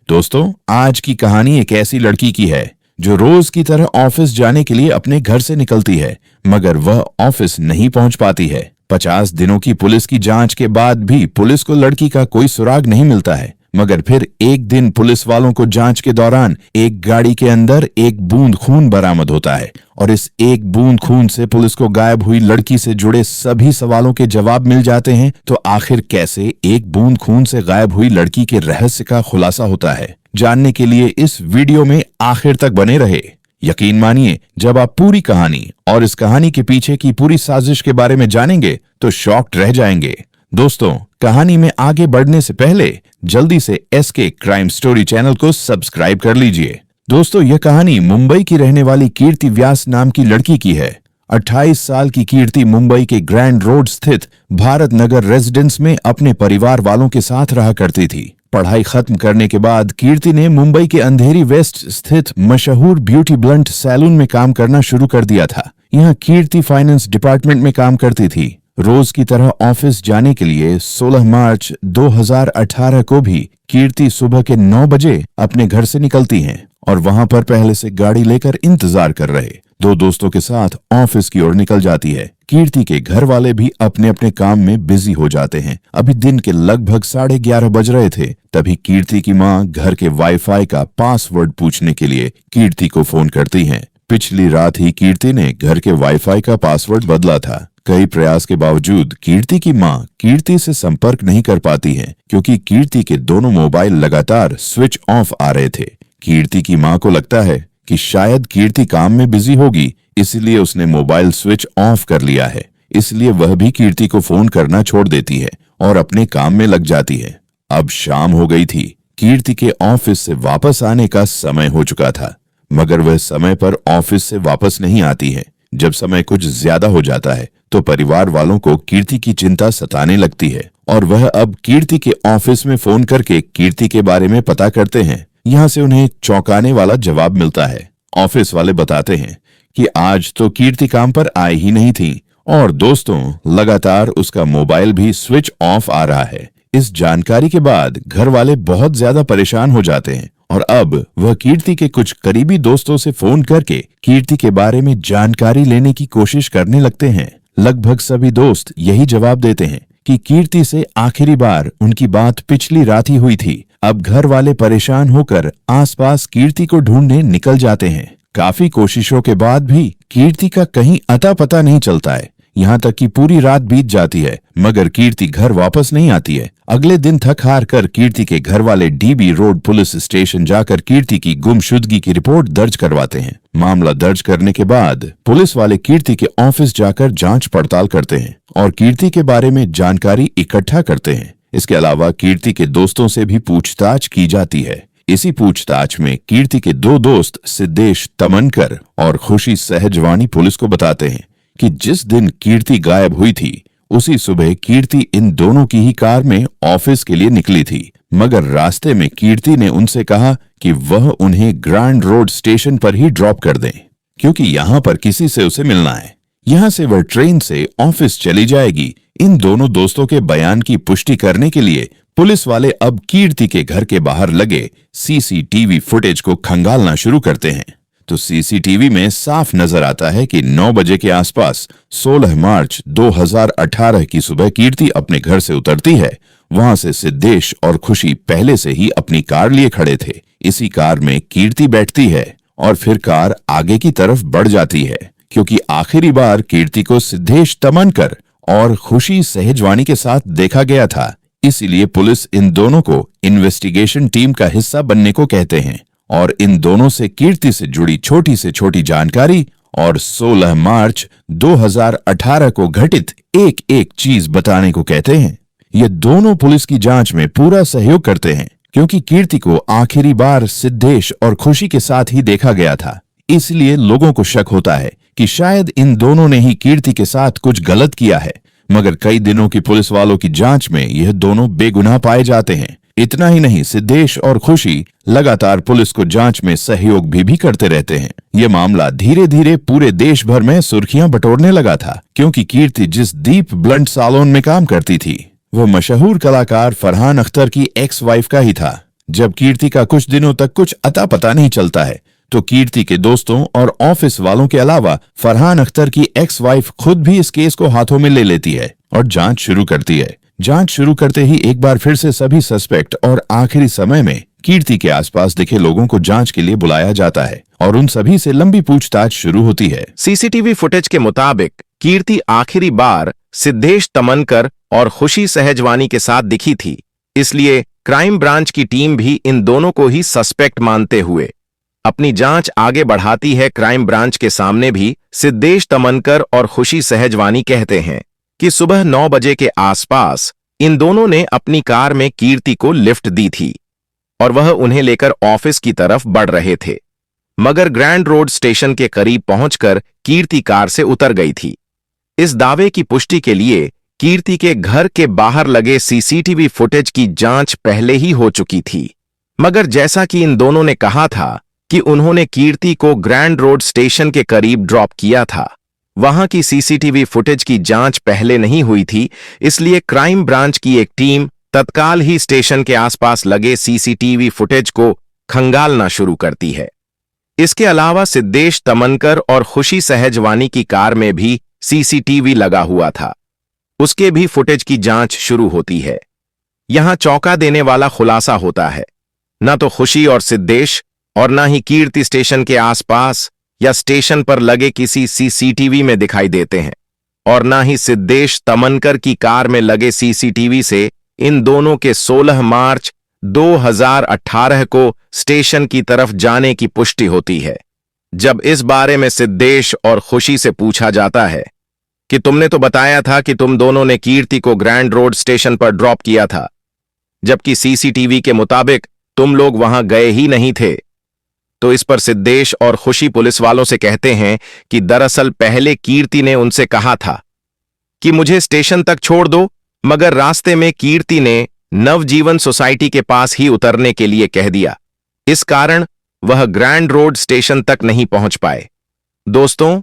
दोस्तों, आज की कहानी एक ऐसी लड़की की है जो रोज की तरह ऑफिस जाने के लिए अपने घर से निकलती है, मगर वह ऑफिस नहीं पहुंच पाती है। 50 दिनों की पुलिस की जांच के बाद भी पुलिस को लड़की का कोई सुराग नहीं मिलता है। मगर फिर एक दिन पुलिस वालों को जांच के दौरान एक गाड़ी के अंदर एक बूंद खून बरामद होता है और इस एक बूंद खून से पुलिस को गायब हुई लड़की से जुड़े सभी सवालों के जवाब मिल जाते हैं। तो आखिर कैसे एक बूंद खून से गायब हुई लड़की के रहस्य का खुलासा होता है, जानने के लिए इस वीडियो में आखिर तक बने रहे। यकीन मानिए, जब आप पूरी कहानी और इस कहानी के पीछे की पूरी साजिश के बारे में जानेंगे तो शॉक्ड रह जाएंगे। दोस्तों, कहानी में आगे बढ़ने से पहले जल्दी से SK क्राइम स्टोरी चैनल को सब्सक्राइब कर लीजिए। दोस्तों, यह कहानी मुंबई की रहने वाली कीर्ति व्यास नाम की लड़की की है। 28 साल की कीर्ति मुंबई के ग्रैंड रोड स्थित भारत नगर रेजिडेंस में अपने परिवार वालों के साथ रहा करती थी। पढ़ाई खत्म करने के बाद कीर्ति ने मुंबई के अंधेरी वेस्ट स्थित मशहूर ब्यूटी ब्लंट सैलून में काम करना शुरू कर दिया था। यहाँ कीर्ति फाइनेंस डिपार्टमेंट में काम करती थी। रोज की तरह ऑफिस जाने के लिए 16 मार्च 2018 को भी कीर्ति सुबह के 9 बजे अपने घर से निकलती हैं और वहां पर पहले से गाड़ी लेकर इंतजार कर रहे दो दोस्तों के साथ ऑफिस की ओर निकल जाती है। कीर्ति के घर वाले भी अपने अपने काम में बिजी हो जाते हैं। अभी दिन के लगभग 11:30 बज रहे थे, तभी कीर्ति की माँ घर के वाईफाई का पासवर्ड पूछने के लिए कीर्ति को फोन करती हैं। पिछली रात ही कीर्ति ने घर के वाईफाई का पासवर्ड बदला था। कई प्रयास के बावजूद कीर्ति की मां कीर्ति से संपर्क नहीं कर पाती हैं, क्योंकि कीर्ति के दोनों मोबाइल लगातार स्विच ऑफ आ रहे थे। कीर्ति की मां को लगता है कि शायद कीर्ति काम में बिजी होगी, इसलिए उसने मोबाइल स्विच ऑफ कर लिया है। इसलिए वह भी कीर्ति को फोन करना छोड़ देती है और अपने काम में लग जाती है। अब शाम हो गई थी। कीर्ति के ऑफिस से वापस आने का समय हो चुका था, मगर वह समय पर ऑफिस से वापस नहीं आती है। जब समय कुछ ज्यादा हो जाता है तो परिवार वालों को कीर्ति की चिंता सताने लगती है और वह अब कीर्ति के ऑफिस में फोन करके कीर्ति के बारे में पता करते हैं। यहाँ से उन्हें चौंकाने वाला जवाब मिलता है। ऑफिस वाले बताते हैं कि आज तो कीर्ति काम पर आई ही नहीं थी और दोस्तों, लगातार उसका मोबाइल भी स्विच ऑफ आ रहा है। इस जानकारी के बाद घर वाले बहुत ज्यादा परेशान हो जाते हैं और अब वह कीर्ति के कुछ करीबी दोस्तों से फोन करके कीर्ति के बारे में जानकारी लेने की कोशिश करने लगते हैं। लगभग सभी दोस्त यही जवाब देते हैं कि कीर्ति से आखिरी बार उनकी बात पिछली रात ही हुई थी। अब घर वाले परेशान होकर आसपास कीर्ति को ढूंढने निकल जाते हैं। काफी कोशिशों के बाद भी कीर्ति का कहीं अता पता नहीं चलता है। यहाँ तक कि पूरी रात बीत जाती है, मगर कीर्ति घर वापस नहीं आती है। अगले दिन थक हार कर कीर्ति के घर वाले DB रोड पुलिस स्टेशन जाकर कीर्ति की गुमशुदगी की रिपोर्ट दर्ज करवाते हैं। मामला दर्ज करने के बाद पुलिस वाले कीर्ति के ऑफिस जाकर जांच पड़ताल करते हैं और कीर्ति के बारे में जानकारी इकट्ठा करते हैं। इसके अलावा कीर्ति के दोस्तों से भी पूछताछ की जाती है। इसी पूछताछ में कीर्ति के 2 दोस्त सिद्धेश तमनकर और खुशी सहजवानी पुलिस को बताते हैं कि जिस दिन कीर्ति गायब हुई थी उसी सुबह कीर्ति इन दोनों की ही कार में ऑफिस के लिए निकली थी, मगर रास्ते में कीर्ति ने उनसे कहा कि वह उन्हें ग्रैंड रोड स्टेशन पर ही ड्रॉप कर दें, क्योंकि यहाँ पर किसी से उसे मिलना है। यहाँ से वह ट्रेन से ऑफिस चली जाएगी। इन दोनों दोस्तों के बयान की पुष्टि करने के लिए पुलिस वाले अब कीर्ति के घर के बाहर लगे CCTV फुटेज को खंगालना शुरू करते हैं। तो CCTV में साफ नजर आता है कि 9 बजे के आसपास 16 मार्च 2018 की सुबह कीर्ति अपने घर से उतरती है। वहां से सिद्धेश और खुशी पहले से ही अपनी कार लिए खड़े थे। इसी कार में कीर्ति बैठती है और फिर कार आगे की तरफ बढ़ जाती है, क्योंकि आखिरी बार कीर्ति को सिद्धेश तमनकर और खुशी सहजवानी के साथ देखा गया था। इसीलिए पुलिस इन दोनों को इन्वेस्टिगेशन टीम का हिस्सा बनने को कहते हैं और इन दोनों से कीर्ति से जुड़ी छोटी से छोटी जानकारी और 16 मार्च 2018 को घटित एक एक चीज बताने को कहते हैं। ये दोनों पुलिस की जांच में पूरा सहयोग करते हैं, क्योंकि कीर्ति को आखिरी बार सिद्धेश और खुशी के साथ ही देखा गया था। इसलिए लोगों को शक होता है कि शायद इन दोनों ने ही कीर्ति के साथ कुछ गलत किया है, मगर कई दिनों की पुलिस वालों की जांच में यह दोनों बेगुनाह पाए जाते हैं। इतना ही नहीं, सिद्धेश और खुशी लगातार पुलिस को जांच में सहयोग भी करते रहते हैं। ये मामला धीरे धीरे पूरे देश भर में सुर्खियां बटोरने लगा था, क्योंकि कीर्ति जिस दीप ब्लंट सैलून में काम करती थी वह मशहूर कलाकार फरहान अख्तर की एक्स वाइफ का ही था। जब कीर्ति का कुछ दिनों तक कुछ अता पता नहीं चलता है तो कीर्ति के दोस्तों और ऑफिस वालों के अलावा फरहान अख्तर की एक्स वाइफ खुद भी इस केस को हाथों में ले लेती है और जांच शुरू करती है। जांच शुरू करते ही एक बार फिर से सभी सस्पेक्ट और आखिरी समय में कीर्ति के आसपास दिखे लोगों को जांच के लिए बुलाया जाता है और उन सभी से लंबी पूछताछ शुरू होती है। सीसीटीवी फुटेज के मुताबिक कीर्ति आखिरी बार सिद्धेश तमनकर और खुशी सहजवानी के साथ दिखी थी, इसलिए क्राइम ब्रांच की टीम भी इन दोनों को ही सस्पेक्ट मानते हुए अपनी जांच आगे बढ़ाती है। क्राइम ब्रांच के सामने भी सिद्धेश तमनकर और खुशी सहजवानी कहते हैं कि सुबह 9 बजे के आसपास इन दोनों ने अपनी कार में कीर्ति को लिफ्ट दी थी और वह उन्हें लेकर ऑफिस की तरफ बढ़ रहे थे, मगर ग्रैंड रोड स्टेशन के करीब पहुंचकर कीर्ति कार से उतर गई थी। इस दावे की पुष्टि के लिए कीर्ति के घर के बाहर लगे सीसीटीवी फुटेज की जांच पहले ही हो चुकी थी, मगर जैसा कि इन दोनों ने कहा था कि उन्होंने कीर्ति को ग्रैंड रोड स्टेशन के करीब ड्रॉप किया था, वहां की सीसीटीवी फुटेज की जांच पहले नहीं हुई थी, इसलिए क्राइम ब्रांच की एक टीम तत्काल ही स्टेशन के आसपास लगे सीसीटीवी फुटेज को खंगालना शुरू करती है। इसके अलावा सिद्धेश तमनकर और खुशी सहजवानी की कार में भी सीसीटीवी लगा हुआ था, उसके भी फुटेज की जांच शुरू होती है। यहां चौंका देने वाला खुलासा होता है, न तो खुशी और सिद्धेश और न ही कीर्ति स्टेशन के आसपास या स्टेशन पर लगे किसी सीसीटीवी में दिखाई देते हैं और न ही सिद्धेश तमनकर की कार में लगे सीसीटीवी से इन दोनों के 16 मार्च 2018 को स्टेशन की तरफ जाने की पुष्टि होती है। जब इस बारे में सिद्धेश और खुशी से पूछा जाता है कि तुमने तो बताया था कि तुम दोनों ने कीर्ति को ग्रैंड रोड स्टेशन पर ड्रॉप किया था, जबकि सीसीटीवी के मुताबिक तुम लोग वहां गए ही नहीं थे, तो इस पर सिद्धेश और खुशी पुलिस वालों से कहते हैं कि दरअसल पहले कीर्ति ने उनसे कहा था कि मुझे स्टेशन तक छोड़ दो, मगर रास्ते में कीर्ति ने नवजीवन सोसाइटी के पास ही उतरने के लिए कह दिया, इस कारण वह ग्रैंड रोड स्टेशन तक नहीं पहुंच पाए। दोस्तों,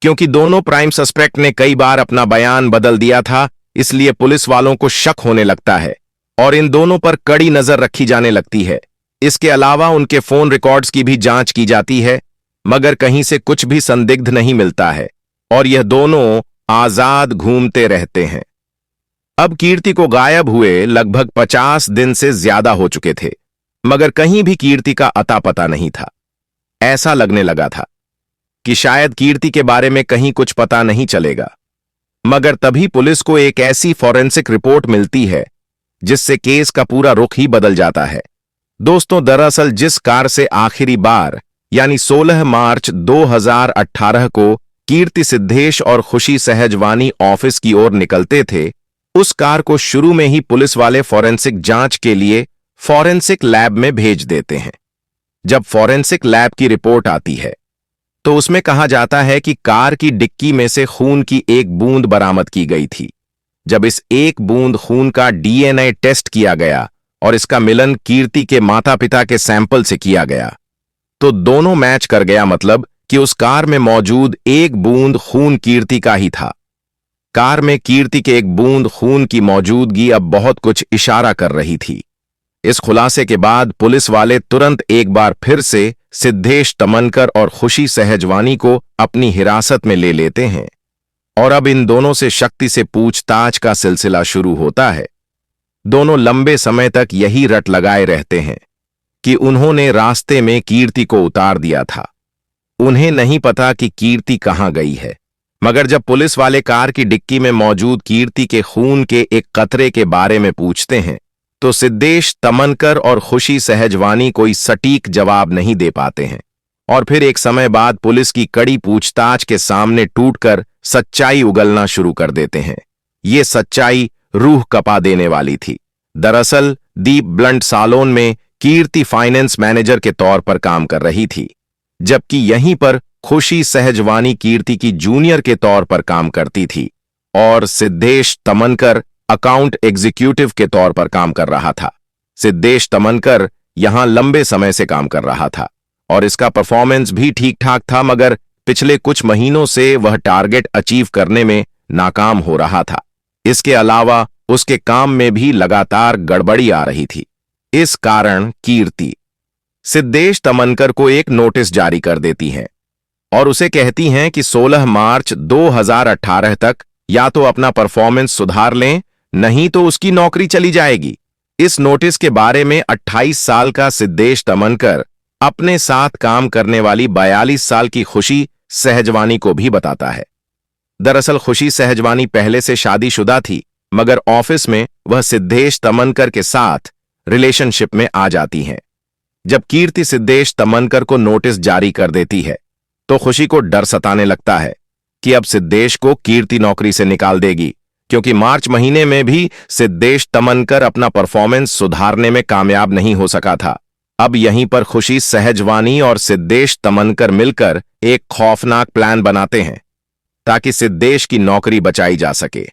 क्योंकि दोनों प्राइम सस्पेक्ट ने कई बार अपना बयान बदल दिया था, इसलिए पुलिस वालों को शक होने लगता है और इन दोनों पर कड़ी नजर रखी जाने लगती है। इसके अलावा उनके फोन रिकॉर्ड्स की भी जांच की जाती है, मगर कहीं से कुछ भी संदिग्ध नहीं मिलता है और यह दोनों आजाद घूमते रहते हैं। अब कीर्ति को गायब हुए लगभग 50 दिन से ज्यादा हो चुके थे, मगर कहीं भी कीर्ति का अता पता नहीं था। ऐसा लगने लगा था कि शायद कीर्ति के बारे में कहीं कुछ पता नहीं चलेगा, मगर तभी पुलिस को एक ऐसी फॉरेंसिक रिपोर्ट मिलती है जिससे केस का पूरा रुख ही बदल जाता है। दोस्तों, दरअसल जिस कार से आखिरी बार यानी 16 मार्च 2018 को कीर्ति, सिद्धेश और खुशी सहजवानी ऑफिस की ओर निकलते थे, उस कार को शुरू में ही पुलिस वाले फॉरेंसिक जांच के लिए फॉरेंसिक लैब में भेज देते हैं। जब फॉरेंसिक लैब की रिपोर्ट आती है तो उसमें कहा जाता है कि कार की डिक्की में से खून की एक बूंद बरामद की गई थी। जब इस एक बूंद खून का डीएनए टेस्ट किया गया और इसका मिलन कीर्ति के माता पिता के सैंपल से किया गया तो दोनों मैच कर गया, मतलब कि उस कार में मौजूद एक बूंद खून कीर्ति का ही था। कार में कीर्ति के एक बूंद खून की मौजूदगी अब बहुत कुछ इशारा कर रही थी। इस खुलासे के बाद पुलिस वाले तुरंत एक बार फिर से सिद्धेश तमनकर और खुशी सहजवानी को अपनी हिरासत में ले लेते हैं और अब इन दोनों से सख्ती से पूछताछ का सिलसिला शुरू होता है। दोनों लंबे समय तक यही रट लगाए रहते हैं कि उन्होंने रास्ते में कीर्ति को उतार दिया था। उन्हें नहीं पता कि कीर्ति कहां गई है, मगर जब पुलिस वाले कार की डिक्की में मौजूद कीर्ति के खून के एक कतरे के बारे में पूछते हैं तो सिद्धेश तमनकर और खुशी सहजवानी कोई सटीक जवाब नहीं दे पाते हैं और फिर एक समय बाद पुलिस की कड़ी पूछताछ के सामने टूटकर सच्चाई उगलना शुरू कर देते हैं। ये सच्चाई रूह कपा देने वाली थी। दरअसल दीप ब्लंट सालोन में कीर्ति फाइनेंस मैनेजर के तौर पर काम कर रही थी, जबकि यहीं पर खुशी सहजवानी कीर्ति की जूनियर के तौर पर काम करती थी और सिद्धेश तमनकर अकाउंट एग्जीक्यूटिव के तौर पर काम कर रहा था। सिद्धेश तमनकर यहां लंबे समय से काम कर रहा था और इसका परफॉर्मेंस भी ठीक ठाक था, मगर पिछले कुछ महीनों से वह टारगेट अचीव करने में नाकाम हो रहा था। इसके अलावा उसके काम में भी लगातार गड़बड़ी आ रही थी। इस कारण कीर्ति सिद्धेश तमनकर को एक नोटिस जारी कर देती हैं और उसे कहती हैं कि 16 मार्च 2018 तक या तो अपना परफॉर्मेंस सुधार लें, नहीं तो उसकी नौकरी चली जाएगी। इस नोटिस के बारे में 28 साल का सिद्धेश तमनकर अपने साथ काम करने वाली 42 साल की खुशी सहजवानी को भी बताता है। दरअसल खुशी सहजवानी पहले से शादीशुदा थी, मगर ऑफिस में वह सिद्धेश तमनकर के साथ रिलेशनशिप में आ जाती हैं। जब कीर्ति सिद्धेश तमनकर को नोटिस जारी कर देती है तो खुशी को डर सताने लगता है कि अब सिद्धेश को कीर्ति नौकरी से निकाल देगी, क्योंकि मार्च महीने में भी सिद्धेश तमनकर अपना परफॉर्मेंस सुधारने में कामयाब नहीं हो सका था। अब यहीं पर खुशी सहजवानी और सिद्धेश तमनकर मिलकर एक खौफनाक प्लान बनाते हैं ताकि सिद्धेश की नौकरी बचाई जा सके।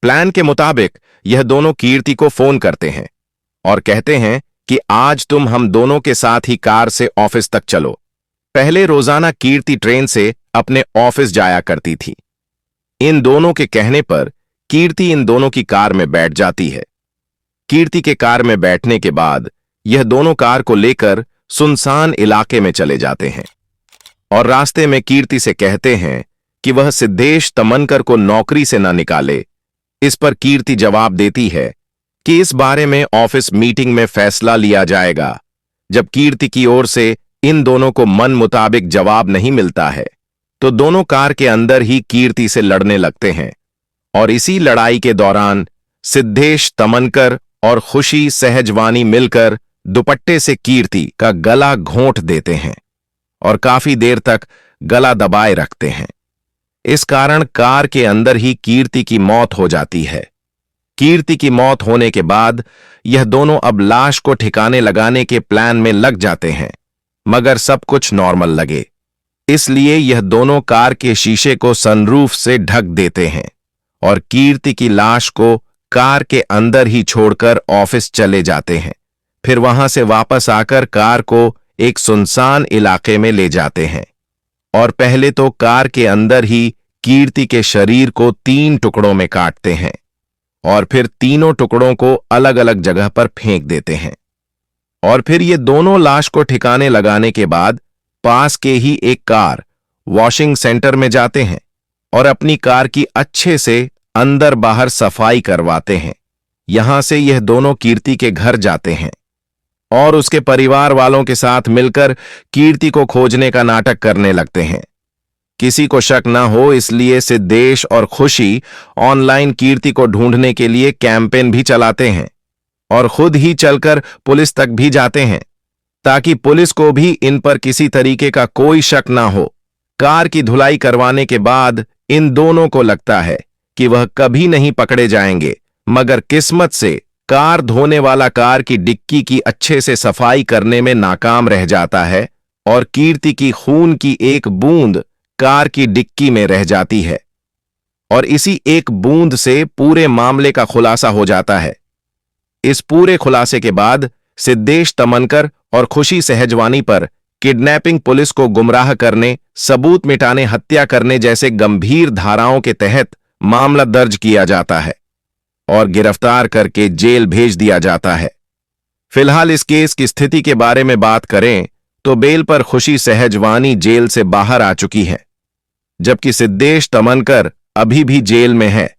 प्लान के मुताबिक यह दोनों कीर्ति को फोन करते हैं और कहते हैं कि आज तुम हम दोनों के साथ ही कार से ऑफिस तक चलो। पहले रोजाना कीर्ति ट्रेन से अपने ऑफिस जाया करती थी। इन दोनों के कहने पर कीर्ति इन दोनों की कार में बैठ जाती है। कीर्ति के कार में बैठने के बाद यह दोनों कार को लेकर सुनसान इलाके में चले जाते हैं और रास्ते में कीर्ति से कहते हैं कि वह सिद्धेश तमनकर को नौकरी से न निकाले। इस पर कीर्ति जवाब देती है कि इस बारे में ऑफिस मीटिंग में फैसला लिया जाएगा। जब कीर्ति की ओर से इन दोनों को मन मुताबिक जवाब नहीं मिलता है तो दोनों कार के अंदर ही कीर्ति से लड़ने लगते हैं और इसी लड़ाई के दौरान सिद्धेश तमनकर और खुशी सहजवानी मिलकर दुपट्टे से कीर्ति का गला घोंट देते हैं और काफी देर तक गला दबाए रखते हैं। इस कारण कार के अंदर ही कीर्ति की मौत हो जाती है। कीर्ति की मौत होने के बाद यह दोनों अब लाश को ठिकाने लगाने के प्लान में लग जाते हैं, मगर सब कुछ नॉर्मल लगे, इसलिए यह दोनों कार के शीशे को सनरूफ से ढक देते हैं और कीर्ति की लाश को कार के अंदर ही छोड़कर ऑफिस चले जाते हैं। फिर वहां से वापस आकर कार को एक सुनसान इलाके में ले जाते हैं और पहले तो कार के अंदर ही कीर्ति के शरीर को 3 टुकड़ों में काटते हैं और फिर तीनों टुकड़ों को अलग अलग जगह पर फेंक देते हैं। और फिर ये दोनों लाश को ठिकाने लगाने के बाद पास के ही एक कार वॉशिंग सेंटर में जाते हैं और अपनी कार की अच्छे से अंदर बाहर सफाई करवाते हैं। यहां से यह दोनों कीर्ति के घर जाते हैं और उसके परिवार वालों के साथ मिलकर कीर्ति को खोजने का नाटक करने लगते हैं। किसी को शक न हो इसलिए सिद्धेश और खुशी ऑनलाइन कीर्ति को ढूंढने के लिए कैंपेन भी चलाते हैं और खुद ही चलकर पुलिस तक भी जाते हैं ताकि पुलिस को भी इन पर किसी तरीके का कोई शक ना हो। कार की धुलाई करवाने के बाद इन दोनों को लगता है कि वह कभी नहीं पकड़े जाएंगे, मगर किस्मत से कार धोने वाला कार की डिक्की की अच्छे से सफाई करने में नाकाम रह जाता है और कीर्ति की खून की एक बूंद कार की डिक्की में रह जाती है और इसी एक बूंद से पूरे मामले का खुलासा हो जाता है। इस पूरे खुलासे के बाद सिद्धेश तमनकर और खुशी सहजवानी पर किडनैपिंग, पुलिस को गुमराह करने, सबूत मिटाने, हत्या करने जैसे गंभीर धाराओं के तहत मामला दर्ज किया जाता है और गिरफ्तार करके जेल भेज दिया जाता है। फिलहाल इस केस की स्थिति के बारे में बात करें तो बेल पर खुशी सहजवानी जेल से बाहर आ चुकी है, जबकि सिद्धेश तमनकर अभी भी जेल में है।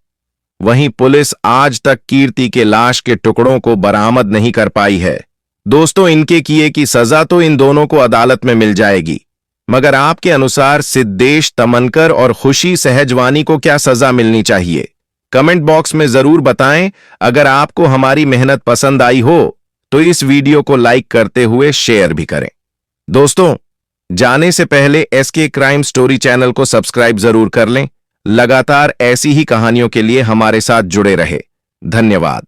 वहीं पुलिस आज तक कीर्ति के लाश के टुकड़ों को बरामद नहीं कर पाई है। दोस्तों, इनके किए की सजा तो इन दोनों को अदालत में मिल जाएगी, मगर आपके अनुसार सिद्धेश तमनकर और खुशी सहजवानी को क्या सजा मिलनी चाहिए? कमेंट बॉक्स में जरूर बताएं। अगर आपको हमारी मेहनत पसंद आई हो तो इस वीडियो को लाइक करते हुए शेयर भी करें। दोस्तों, जाने से पहले एसके क्राइम स्टोरी चैनल को सब्सक्राइब जरूर कर लें। लगातार ऐसी ही कहानियों के लिए हमारे साथ जुड़े रहे। धन्यवाद।